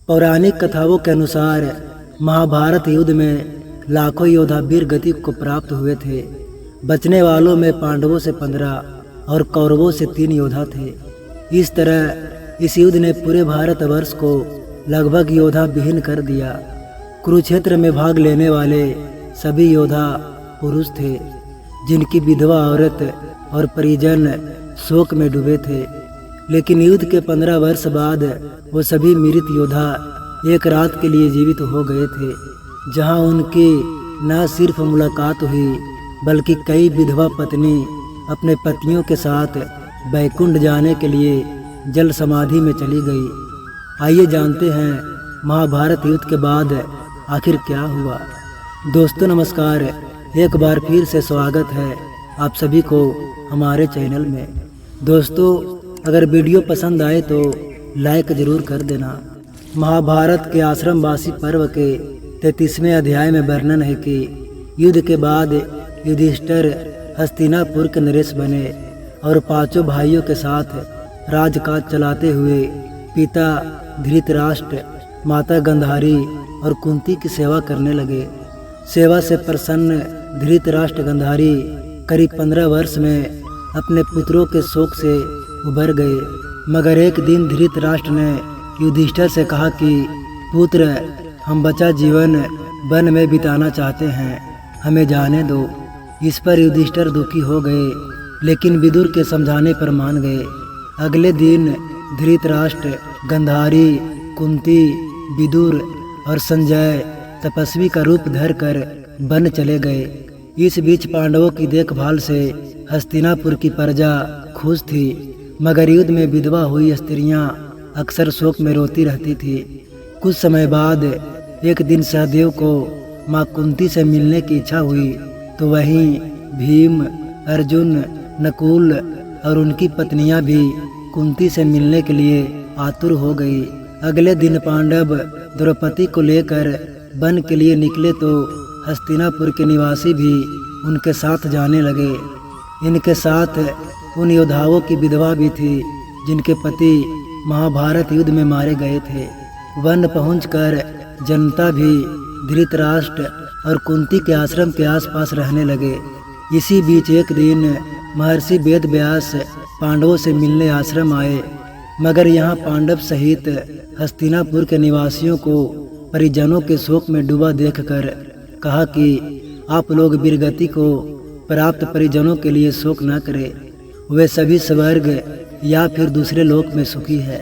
पौराणिक कथाओं के अनुसार महाभारत युद्ध में लाखों योद्धा वीर गति को प्राप्त हुए थे। बचने वालों में पांडवों से 15 और कौरवों से 3 योद्धा थे। इस तरह इस युद्ध ने पूरे भारतवर्ष को लगभग योद्धा विहीन कर दिया। कुरुक्षेत्र में भाग लेने वाले सभी योद्धा पुरुष थे, जिनकी विधवा औरत और परिजन शोक में डूबे थे। लेकिन युद्ध के 15 वर्ष बाद वो सभी मृत योद्धा एक रात के लिए जीवित हो गए थे, जहां उनकी न सिर्फ मुलाकात हुई बल्कि कई विधवा पत्नी अपने पतियों के साथ बैकुंठ जाने के लिए जल समाधि में चली गई। आइए जानते हैं महाभारत युद्ध के बाद आखिर क्या हुआ। दोस्तों नमस्कार, एक बार फिर से स्वागत है आप सभी को हमारे चैनल में। दोस्तों अगर वीडियो पसंद आए तो लाइक ज़रूर कर देना। महाभारत के आश्रमवासी पर्व के 33वें अध्याय में वर्णन है कि युद्ध के बाद युधिष्ठिर हस्तिनापुर के नरेश बने और 5 भाइयों के साथ राजकाज चलाते हुए पिता धृतराष्ट्र, माता गांधारी और कुंती की सेवा करने लगे। सेवा से प्रसन्न धृतराष्ट्र गांधारी करीब 15 वर्ष में अपने पुत्रों के शोक से उबर गए। मगर एक दिन धृतराष्ट्र ने युधिष्ठिर से कहा कि पुत्र, हम बचा जीवन वन में बिताना चाहते हैं, हमें जाने दो। इस पर युधिष्ठिर दुखी हो गए, लेकिन विदुर के समझाने पर मान गए। अगले दिन धृतराष्ट्र, गांधारी, कुंती, विदुर और संजय तपस्वी का रूप धरकर वन चले गए। इस बीच पांडवों की देखभाल से हस्तिनापुर की प्रजा खुश थी, मगर युद्ध में विधवा हुई स्त्रियां अक्सर शोक में रोती रहती थी। कुछ समय बाद एक दिन सहदेव को माँ कुंती से मिलने की इच्छा हुई, तो वहीं भीम, अर्जुन, नकुल और उनकी पत्नियां भी कुंती से मिलने के लिए आतुर हो गई। अगले दिन पांडव द्रौपदी को लेकर वन के लिए निकले तो हस्तिनापुर के निवासी भी उनके साथ जाने लगे। इनके साथ उन योद्धाओं की विधवा भी थी जिनके पति महाभारत युद्ध में मारे गए थे। वन पहुंचकर जनता भी धृतराष्ट्र और कुंती के आश्रम के आसपास रहने लगे। इसी बीच एक दिन महर्षि वेदव्यास पांडवों से मिलने आश्रम आए, मगर यहाँ पांडव सहित हस्तिनापुर के निवासियों को परिजनों के शोक में डूबा देखकर कहा कि आप लोग वीरगति को प्राप्त परिजनों के लिए शोक न करें, वे सभी स्वर्ग या फिर दूसरे लोक में सुखी है।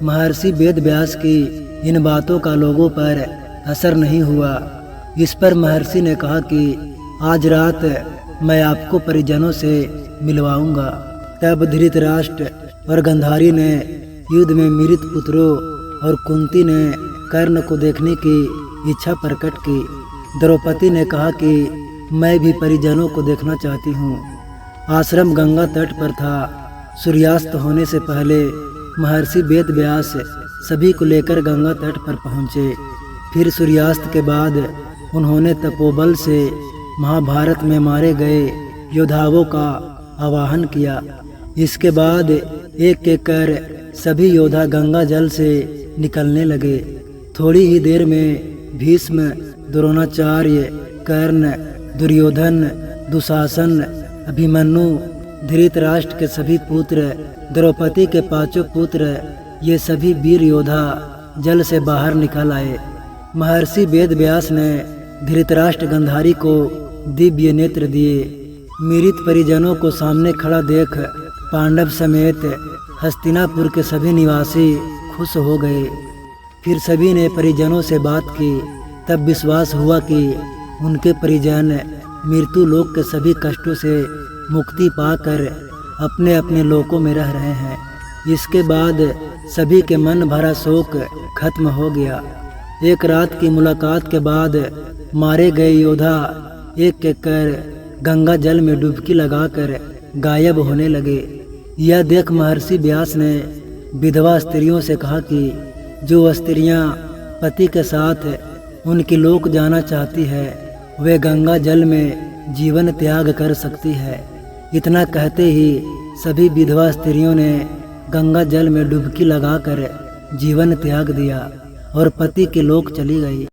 महर्षि वेदव्यास की इन बातों का लोगों पर असर नहीं हुआ। इस पर महर्षि ने कहा कि आज रात मैं आपको परिजनों से मिलवाऊंगा। तब धृतराष्ट्र और गांधारी ने युद्ध में मृत पुत्रों और कुंती ने कर्ण को देखने की इच्छा प्रकट की। द्रौपदी ने कहा कि मैं भी परिजनों को देखना चाहती हूँ। आश्रम गंगा तट पर था। सूर्यास्त होने से पहले महर्षि वेदव्यास सभी को लेकर गंगा तट पर पहुँचे। फिर सूर्यास्त के बाद उन्होंने तपोबल से महाभारत में मारे गए योद्धाओं का आवाहन किया। इसके बाद एक एक कर सभी योद्धा गंगा जल से निकलने लगे। थोड़ी ही देर में भीष्म, द्रोणाचार्य, कर्ण, दुर्योधन, दुशासन, अभिमन्यु, धृतराष्ट्र के सभी पुत्र, द्रौपदी के 5 पुत्र, ये सभी वीर योद्धा जल से बाहर निकल आए। महर्षि वेदव्यास ने धृतराष्ट्र गांधारी को दिव्य नेत्र दिए। मृत परिजनों को सामने खड़ा देख पांडव समेत हस्तिनापुर के सभी निवासी खुश हो गए। फिर सभी ने परिजनों से बात की। तब विश्वास हुआ कि उनके परिजन मृत्यु लोक के सभी कष्टों से मुक्ति पाकर अपने अपने लोकों में रह रहे हैं। इसके बाद सभी के मन भरा शोक खत्म हो गया। एक रात की मुलाकात के बाद मारे गए योद्धा एक एक कर गंगा जल में डुबकी लगाकर गायब होने लगे। यह देख महर्षि व्यास ने विधवा स्त्रियों से कहा कि जो स्त्रियां पति के साथ उनकी लोक जाना चाहती है, वे गंगा जल में जीवन त्याग कर सकती है। इतना कहते ही सभी विधवा स्त्रियों ने गंगा जल में डुबकी लगाकर जीवन त्याग दिया। और पति के लोक चली गई।